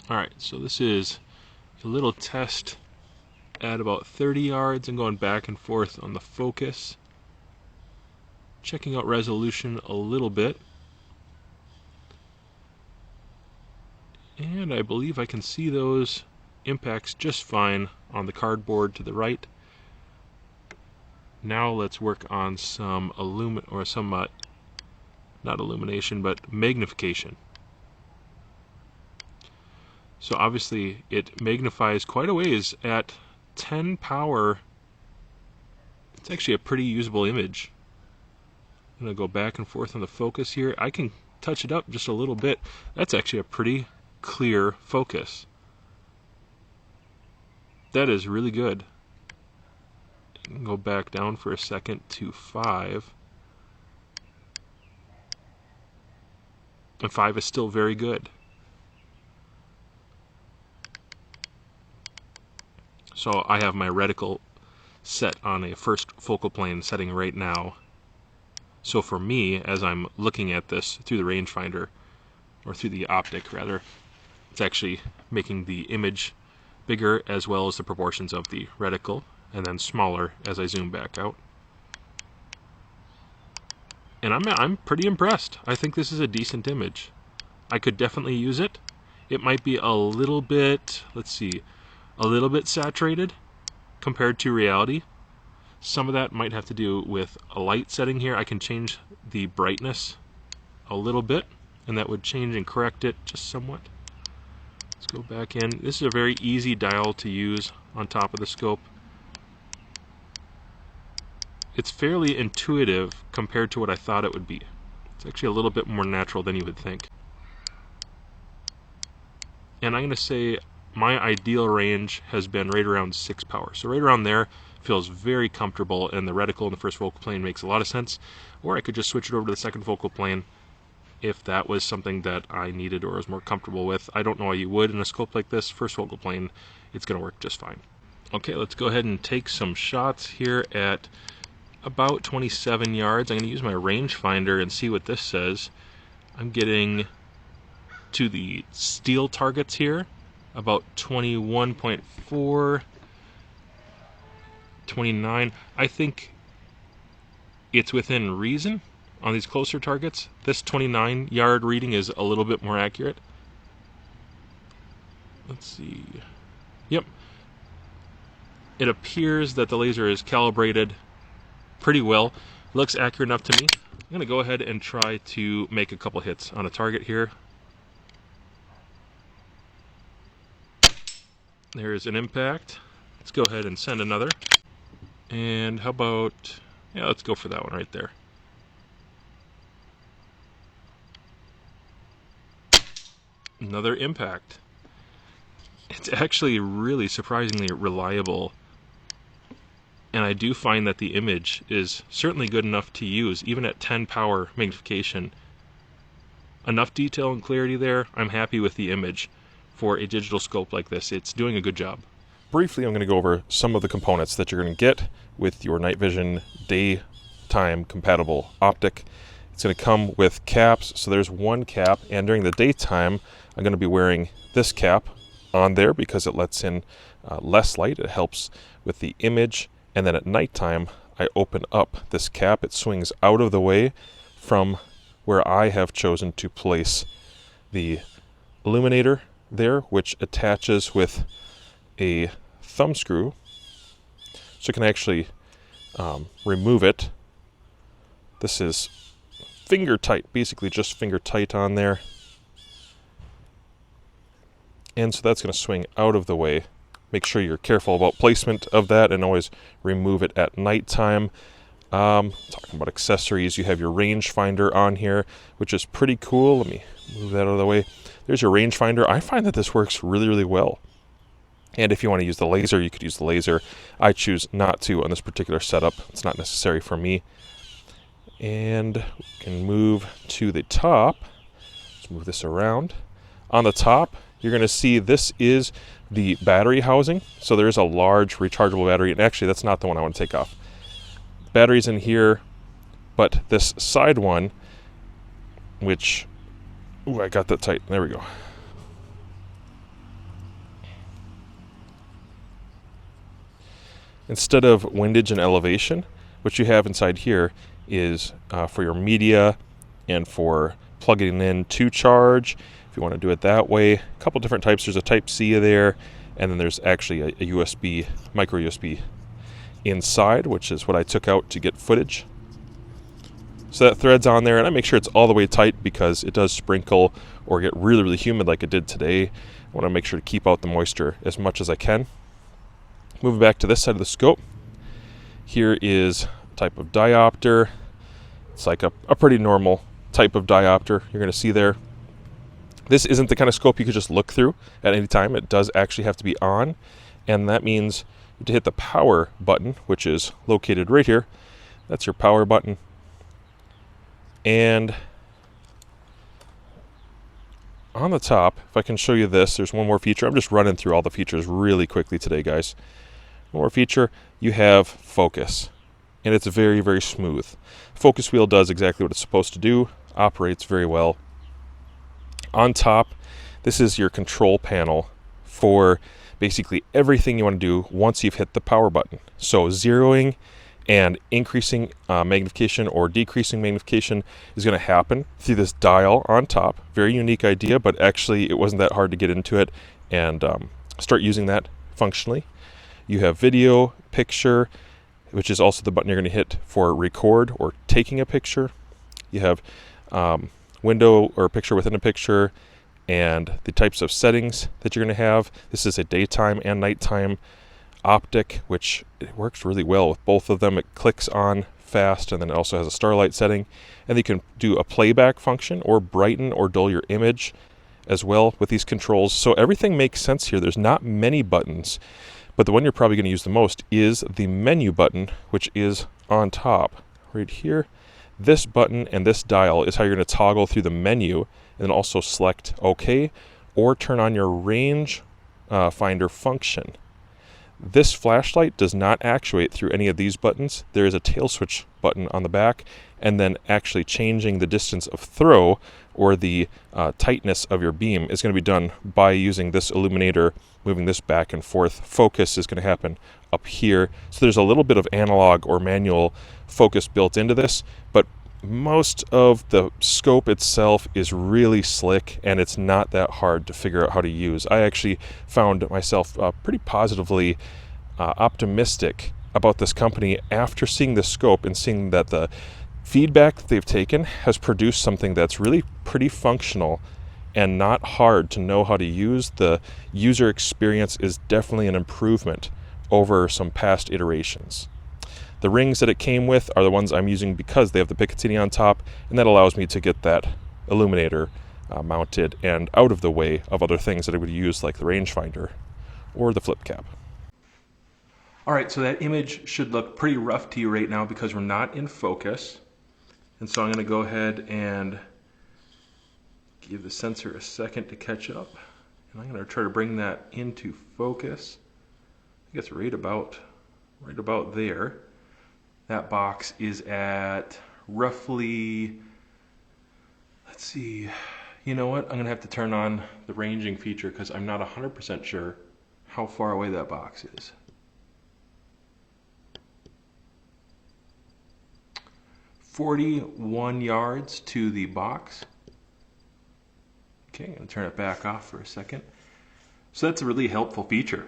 Alright, so this is a little test at about 30 yards and going back and forth on the focus. Checking out resolution a little bit. And I believe I can see those impacts just fine on the cardboard to the right. Now let's work on some not illumination, but magnification. So obviously it magnifies quite a ways at 10 power. It's actually a pretty usable image. I'm going to go back and forth on the focus here. I can touch it up just a little bit. That's actually a pretty clear focus. That is really good. I can go back down for a second to 5. And 5 is still very good. So I have my reticle set on a first focal plane setting right now. So for me, as I'm looking at this through the rangefinder, or through the optic rather, it's actually making the image bigger as well as the proportions of the reticle, and then smaller as I zoom back out. And I'm pretty impressed. I think this is a decent image. I could definitely use it. It might be a little bit, a little bit saturated compared to reality. Some of that might have to do with a light setting here. I can change the brightness a little bit, and that would change and correct it just somewhat. Let's go back in. This is a very easy dial to use on top of the scope. It's fairly intuitive compared to what I thought it would be. It's actually a little bit more natural than you would think. And I'm going to say my ideal range has been right around 6 power. So right around there feels very comfortable, and the reticle in the first focal plane makes a lot of sense. Or I could just switch it over to the second focal plane if that was something that I needed or was more comfortable with. I don't know why you would in a scope like this. First focal plane, it's going to work just fine. Okay, let's go ahead and take some shots here at about 27 yards. I'm going to use my rangefinder and see what this says. I'm getting to the steel targets here, about 21.4, 29. I think it's within reason on these closer targets. This 29 yard reading is a little bit more accurate. Let's see. Yep. It appears that the laser is calibrated pretty well. Looks accurate enough to me. I'm going to go ahead and try to make a couple hits on a target here. There's an impact. Let's go ahead and send another. And how about, yeah, let's go for that one right there. Another impact. It's actually really surprisingly reliable. And I do find that the image is certainly good enough to use, even at 10 power magnification. Enough detail and clarity there. I'm happy with the image. For a digital scope like this, it's doing a good job. Briefly, I'm going to go over some of the components that you're going to get with your night vision daytime compatible optic. It's going to come with caps, so there's one cap, and during the daytime I'm going to be wearing this cap on there because it lets in less light. It helps with the image. And then at nighttime I open up this cap. It swings out of the way from where I have chosen to place the illuminator there, which attaches with a thumb screw, so you can actually remove it. This is finger tight, basically just finger tight on there, and so that's going to swing out of the way. Make sure you're careful about placement of that and always remove it at nighttime. Talking about accessories, you have your rangefinder on here, which is pretty cool. Let me move that out of the way. There's your rangefinder. I find that this works really, really well. And if you want to use the laser, you could use the laser. I choose not to on this particular setup. It's not necessary for me. And we can move to the top. Let's move this around. On the top, you're going to see this is the battery housing. So there's a large rechargeable battery. And actually, that's not the one I want to take off. Batteries in here, but this side one, which, ooh, I got that tight. There we go. instead of windage and elevation, what you have inside here is for your media and for plugging in to charge, if you want to do it that way. A couple different types. There's a Type C there, and then there's actually a USB, micro USB inside, which is what I took out to get footage. So that thread's on there, and I make sure it's all the way tight because it does sprinkle or get really, really humid like it did today. I want to make sure to keep out the moisture as much as I can. Moving back to this side of the scope, here is a type of diopter. It's like a pretty normal type of diopter you're going to see there. This isn't the kind of scope you could just look through at any time. It does actually have to be on, and that means to hit the power button, which is located right here. That's your power button. And on the top, if I can show you this, there's one more feature. I'm just running through all the features really quickly today, guys. One more feature, you have focus, and it's very, very smooth. Focus wheel does exactly what it's supposed to do, operates very well. On top, this is your control panel for basically everything you want to do once you've hit the power button. So zeroing and increasing magnification or decreasing magnification is going to happen through this dial on top. Very unique idea, but actually it wasn't that hard to get into it and start using that functionally. You have video, picture, which is also the button you're going to hit for record or taking a picture. You have window or picture within a picture, and the types of settings that you're going to have. This is a daytime and nighttime optic, which it works really well with both of them. It clicks on fast, and then it also has a starlight setting, and you can do a playback function or brighten or dull your image as well with these controls. So everything makes sense here. There's not many buttons, but the one you're probably going to use the most is the menu button, which is on top right here. This button and this dial is how you're going to toggle through the menu, and then also select OK or turn on your range finder function. This flashlight does not actuate through any of these buttons. There is a tail switch button on the back, and then actually changing the distance of throw or the tightness of your beam is going to be done by using this illuminator, moving this back and forth. Focus is going to happen up here. So there's a little bit of analog or manual focus built into this, but most of the scope itself is really slick, and it's not that hard to figure out how to use. I actually found myself pretty positively optimistic about this company after seeing the scope and seeing that the feedback that they've taken has produced something that's really pretty functional and not hard to know how to use. The user experience is definitely an improvement over some past iterations. The rings that it came with are the ones I'm using because they have the Picatinny on top, and that allows me to get that illuminator mounted and out of the way of other things that I would use, like the rangefinder or the flip cap. All right, so that image should look pretty rough to you right now because we're not in focus. And so I'm going to go ahead and give the sensor a second to catch up. And I'm going to try to bring that into focus. I guess right about there. That box is at roughly, let's see, you know what? I'm going to have to turn on the ranging feature because I'm not 100% sure how far away that box is. "41 yards to the box." Okay, I'm going to turn it back off for a second. So that's a really helpful feature.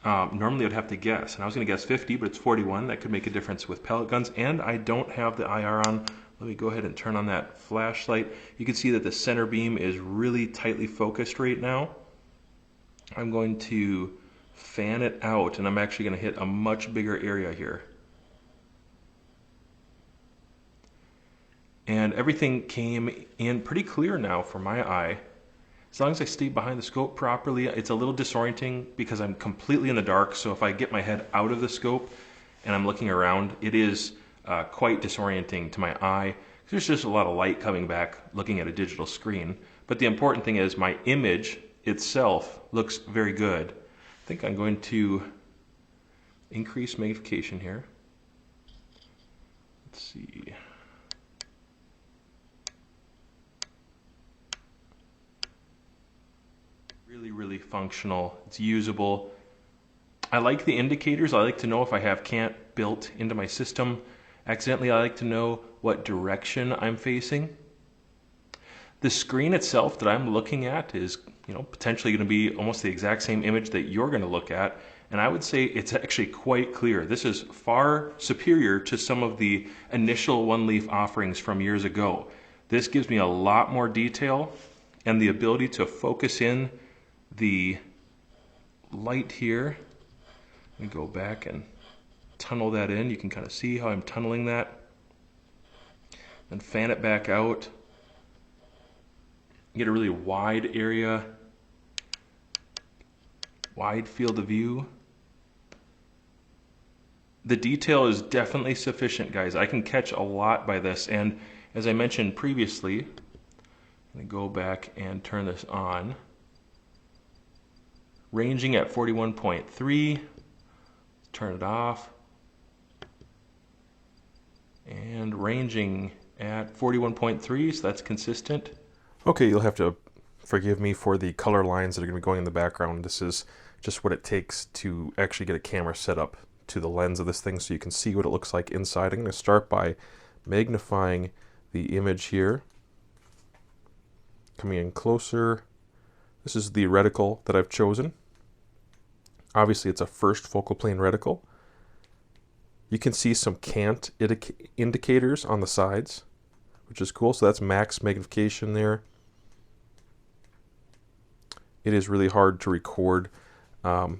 Normally I'd have to guess, and I was going to guess 50, but it's 41. That could make a difference with pellet guns, and I don't have the IR on. Let me go ahead and turn on that flashlight. You can see that the center beam is really tightly focused right now. I'm going to fan it out, and I'm actually going to hit a much bigger area here. And everything came in pretty clear now for my eye. As long as I stay behind the scope properly. It's a little disorienting because I'm completely in the dark, so if I get my head out of the scope and I'm looking around, it is quite disorienting to my eye. There's just a lot of light coming back looking at a digital screen. But the important thing is my image itself looks very good. I think I'm going to increase magnification here. Let's see. Really, really functional. It's usable. I like the indicators. I like to know if I have cant built into my system accidentally. I like to know what direction I'm facing. The screen itself that I'm looking at is, potentially going to be almost the exact same image that you're going to look at, and I would say it's actually quite clear. This is far superior to some of the initial OneLeaf offerings from years ago. This gives me a lot more detail and the ability to focus in the light here. Let me go back and tunnel that in. You can kind of see how I'm tunneling that. And fan it back out. You get a really wide area, wide field of view. The detail is definitely sufficient, guys. I can catch a lot by this, and as I mentioned previously, I'm going to go back and turn this on. Ranging at 41.3, turn it off, and ranging at 41.3, so that's consistent. Okay, you'll have to forgive me for the color lines that are going to be going in the background. This is just what it takes to actually get a camera set up to the lens of this thing so you can see what it looks like inside. I'm going to start by magnifying the image here. Coming in closer. This is the reticle that I've chosen. Obviously it's a first focal plane reticle. You can see some cant indicators on the sides, which is cool. So that's max magnification there. It is really hard to record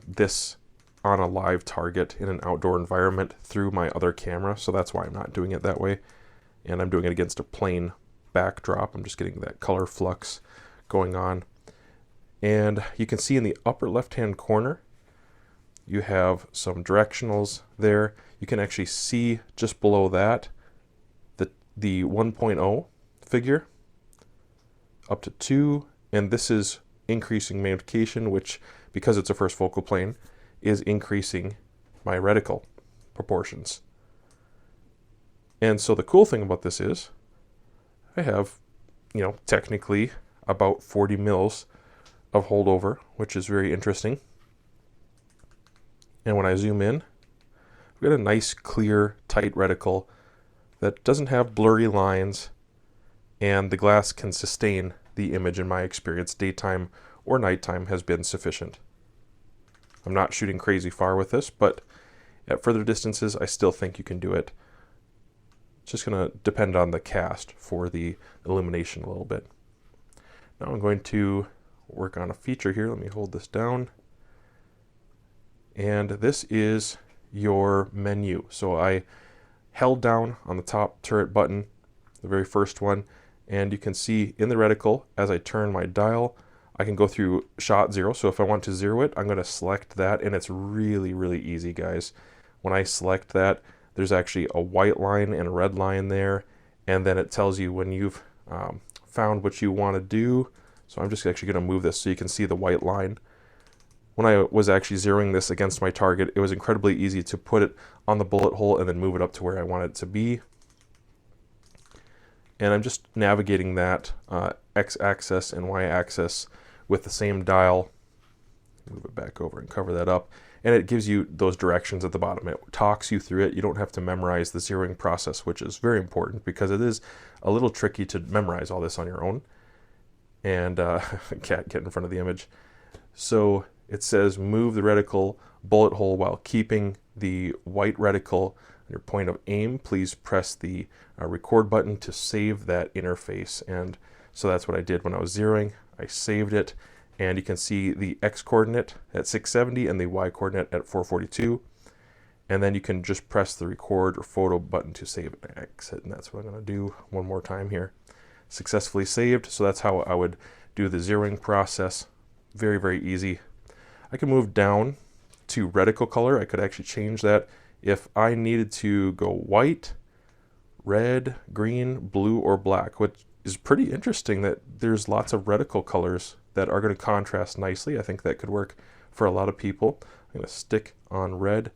this on a live target in an outdoor environment through my other camera, so that's why I'm not doing it that way. And I'm doing it against a plain backdrop. I'm just getting that color flux going on. And you can see in the upper left-hand corner, you have some directionals there. You can actually see just below that the 1.0 figure up to 2, and this is increasing magnification, which, because it's a first focal plane, is increasing my reticle proportions. And so the cool thing about this is I have, technically about 40 mils of holdover, which is very interesting. And when I zoom in, I've got a nice, clear, tight reticle that doesn't have blurry lines, and the glass can sustain the image. In my experience, daytime or nighttime has been sufficient. I'm not shooting crazy far with this, but at further distances, I still think you can do it. It's just going to depend on the cast for the illumination a little bit. Now I'm going to work on a feature here. Let me hold this down. And this is your menu. So I held down on the top turret button, the very first one, and you can see in the reticle, as I turn my dial, I can go through shot 0. So if I want to 0 it, I'm going to select that, and it's really, really easy, guys. When I select that, there's actually a white line and a red line there, and then it tells you when you've found what you want to do. So I'm just actually going to move this so you can see the white line. When I was actually zeroing this against my target, it was incredibly easy to put it on the bullet hole and then move it up to where I want it to be. And I'm just navigating that x-axis and y-axis with the same dial. Move it back over and cover that up. And it gives you those directions at the bottom. It talks you through it. You don't have to memorize the zeroing process, which is very important because it is a little tricky to memorize all this on your own. And can't get in front of the image. So it says move the reticle bullet hole while keeping the white reticle on your point of aim. Please press the record button to save that interface. And so that's what I did when I was zeroing. I saved it, and you can see the X coordinate at 670 and the Y coordinate at 442. And then you can just press the record or photo button to save it and exit. And that's what I'm going to do one more time here. Successfully saved. So that's how I would do the zeroing process. Very, very easy. I can move down to reticle color. I could actually change that if I needed to go white, red, green, blue, or black, which is pretty interesting that there's lots of reticle colors that are going to contrast nicely. I think that could work for a lot of people. I'm going to stick on red,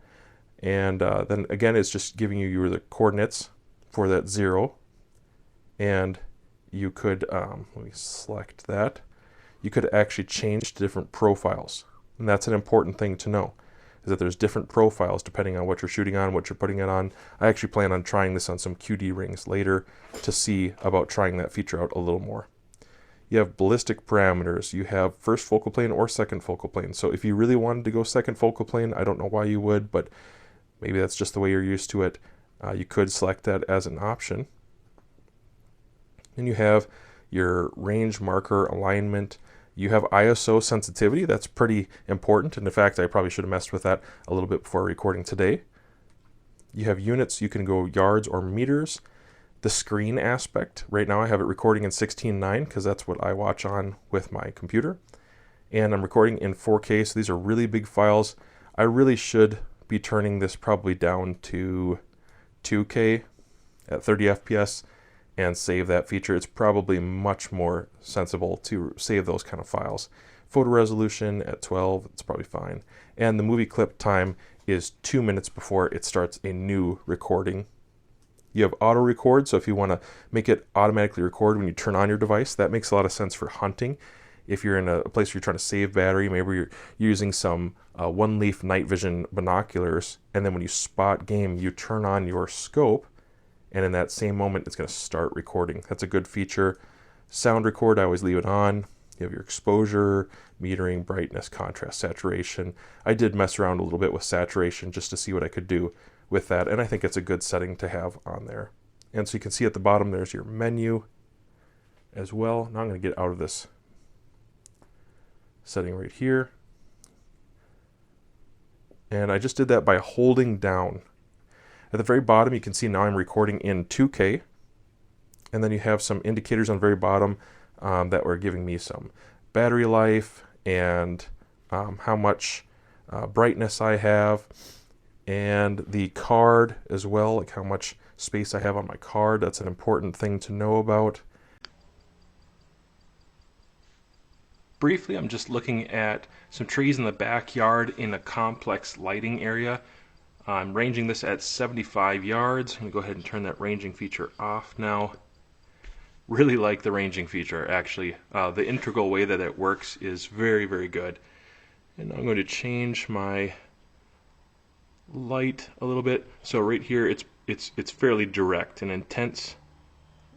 and then again it's just giving you the coordinates for that 0, and you could, let me select that, you could actually change to different profiles. And that's an important thing to know. is that there's different profiles depending on what you're shooting on, what you're putting it on. I actually plan on trying this on some QD rings later to see about trying that feature out a little more. You have ballistic parameters. You have first focal plane or second focal plane. So if you really wanted to go second focal plane, I don't know why you would, but maybe that's just the way you're used to it. You could select that as an option. And you have your range marker alignment. You have ISO sensitivity. That's pretty important. And in fact, I probably should have messed with that a little bit before recording today. You have units. You can go yards or meters. The screen aspect. Right now I have it recording in 16:9 because that's what I watch on with my computer. And I'm recording in 4K, so these are really big files. I really should be turning this probably down to 2K at 30 FPS and save that feature. It's probably much more sensible to save those kind of files. Photo resolution at 12, it's probably fine. And the movie clip time is 2 minutes before it starts a new recording. You have auto record, so if you want to make it automatically record when you turn on your device, that makes a lot of sense for hunting. If you're in a place where you're trying to save battery, maybe you're using some OneLeaf night vision binoculars, and then when you spot game, you turn on your scope, and in that same moment, it's going to start recording. That's a good feature. Sound record, I always leave it on. You have your exposure, metering, brightness, contrast, saturation. I did mess around a little bit with saturation just to see what I could do with that, and I think it's a good setting to have on there. And so you can see at the bottom there's your menu as well. Now I'm going to get out of this setting right here, and I just did that by holding down. At the very bottom you can see now I'm recording in 2K, and then you have some indicators on the very bottom that were giving me some battery life and how much brightness I have, and the card as well, like how much space I have on my card. That's an important thing to know about. Briefly, I'm just looking at some trees in the backyard in a complex lighting area. I'm ranging this at 75 yards. I'm going to go ahead and turn that ranging feature off now. Really like the ranging feature, actually. The integral way that it works is very, very good. And I'm going to change my light a little bit. So right here it's fairly direct and intense.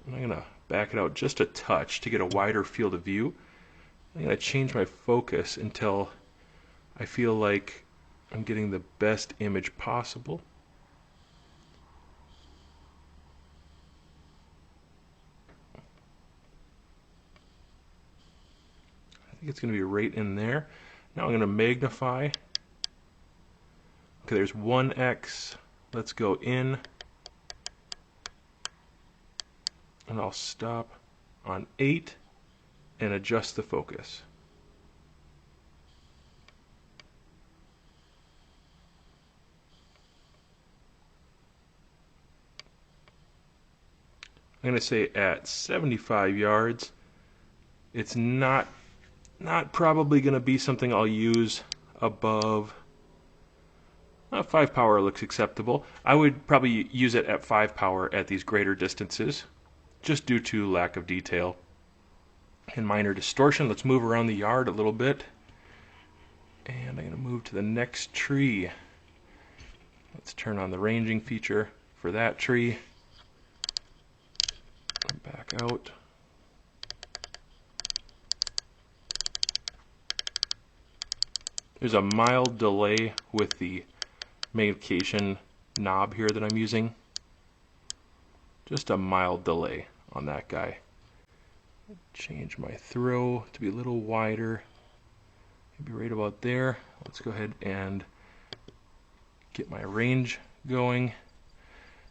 I'm going to back it out just a touch to get a wider field of view. I'm going to change my focus until I feel like I'm getting the best image possible. I think it's going to be right in there. Now I'm going to magnify. Okay, there's 1x. Let's go in. And I'll stop on 8 and adjust the focus. I'm going to say at 75 yards, it's not probably going to be something I'll use above 5 power looks acceptable. I would probably use it at 5 power at these greater distances, just due to lack of detail and minor distortion. Let's move around the yard a little bit. And I'm going to move to the next tree. Let's turn on the ranging feature for that tree. Back out. There's a mild delay with the magnification knob here that I'm using. Just a mild delay on that guy. Change my throw to be a little wider. Maybe right about there. Let's go ahead and get my range going.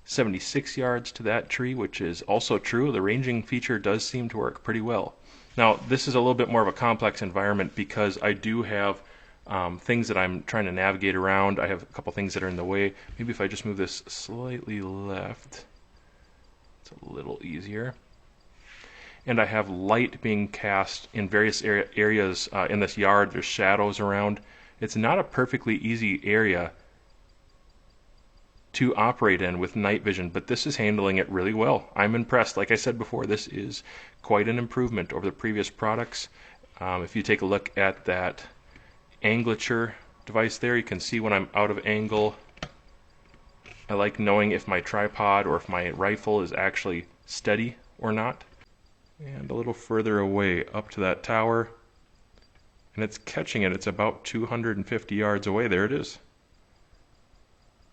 76 yards to that tree, which is also true. The ranging feature does seem to work pretty well. Now, this is a little bit more of a complex environment because I do have things that I'm trying to navigate around. I have a couple things that are in the way. Maybe if I just move this slightly left, it's a little easier. And I have light being cast in various areas in this yard. There's shadows around. It's not a perfectly easy area to operate in with night vision, but this is handling it really well. I'm impressed. Like I said before, this is quite an improvement over the previous products. If you take a look at that angulature device there. You can see when I'm out of angle. I like knowing if my tripod or if my rifle is actually steady or not. And a little further away up to that tower. And it's catching it. It's about 250 yards away. There it is.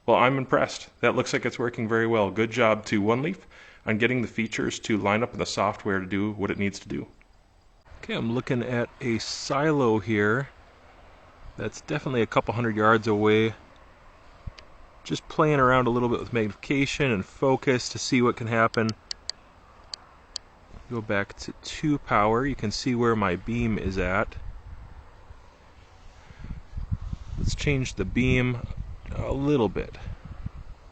Well, I'm impressed. That looks like it's working very well. Good job to OneLeaf on getting the features to line up in the software to do what it needs to do. Okay, I'm looking at a silo here. That's definitely a couple hundred yards away. Just playing around a little bit with magnification and focus to see what can happen. Go back to 2 power. You can see where my beam is at. Let's change the beam a little bit.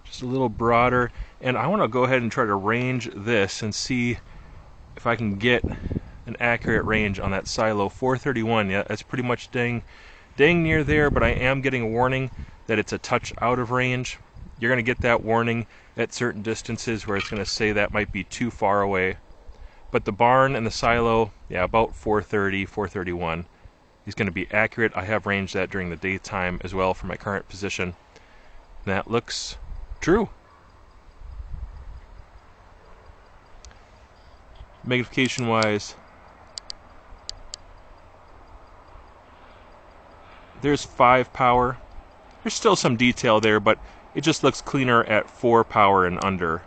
Just a little broader. And I want to go ahead and try to range this and see if I can get an accurate range on that silo. 431, yeah, that's pretty much dang near there, but I am getting a warning that it's a touch out of range. You're going to get that warning at certain distances where it's going to say that might be too far away. But the barn and the silo, yeah, about 430, 431 is going to be accurate. I have ranged that during the daytime as well for my current position. That looks true. Magnification wise, there's 5 power. There's still some detail there, but it just looks cleaner at 4 power and under.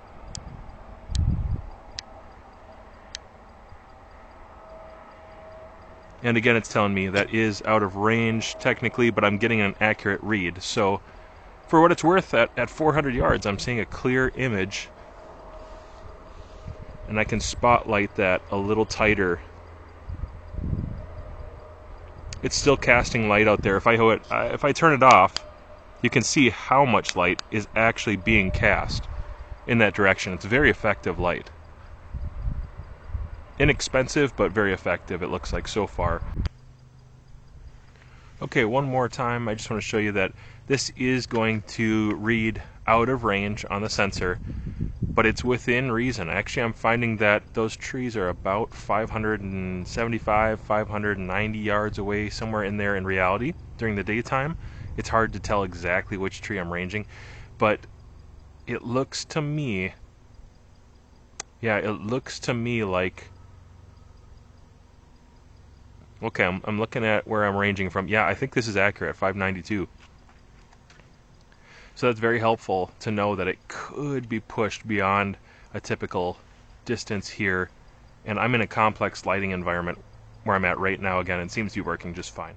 And again, it's telling me that is out of range technically, but I'm getting an accurate read. So for what it's worth, at 400 yards, I'm seeing a clear image. And I can spotlight that a little tighter. It's still casting light out there. If I turn it off, you can see how much light is actually being cast in that direction. It's very effective light. Inexpensive, but very effective, it looks like so far. Okay, one more time, I just want to show you that this is going to read out of range on the sensor, but it's within reason. Actually, I'm finding that those trees are about 575, 590 yards away, somewhere in there in reality. During the daytime, it's hard to tell exactly which tree I'm ranging, but it looks to me, yeah, it looks to me like, okay, I'm looking at where I'm ranging from. Yeah, I think this is accurate, 592. So that's very helpful to know that it could be pushed beyond a typical distance here. And I'm in a complex lighting environment where I'm at right now. Again, it seems to be working just fine.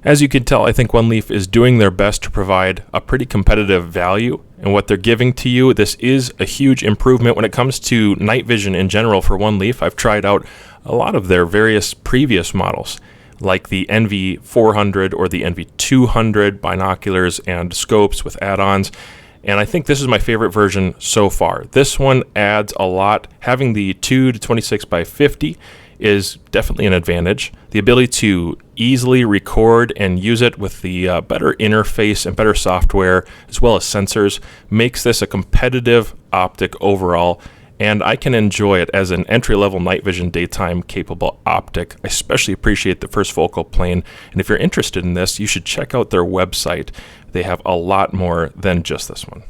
As you can tell, I think OneLeaf is doing their best to provide a pretty competitive value in what they're giving to you. This is a huge improvement when it comes to night vision in general for OneLeaf. I've tried out a lot of their various previous models, like the NV400 or the NV200 binoculars and scopes with add-ons. And I think this is my favorite version so far. This one adds a lot. Having the 2 to 26 by 50 is definitely an advantage. The ability to easily record and use it with the better interface and better software as well as sensors makes this a competitive optic overall, and I can enjoy it as an entry-level night vision daytime capable optic. I especially appreciate the first focal plane, and if you're interested in this, you should check out their website. They have a lot more than just this one.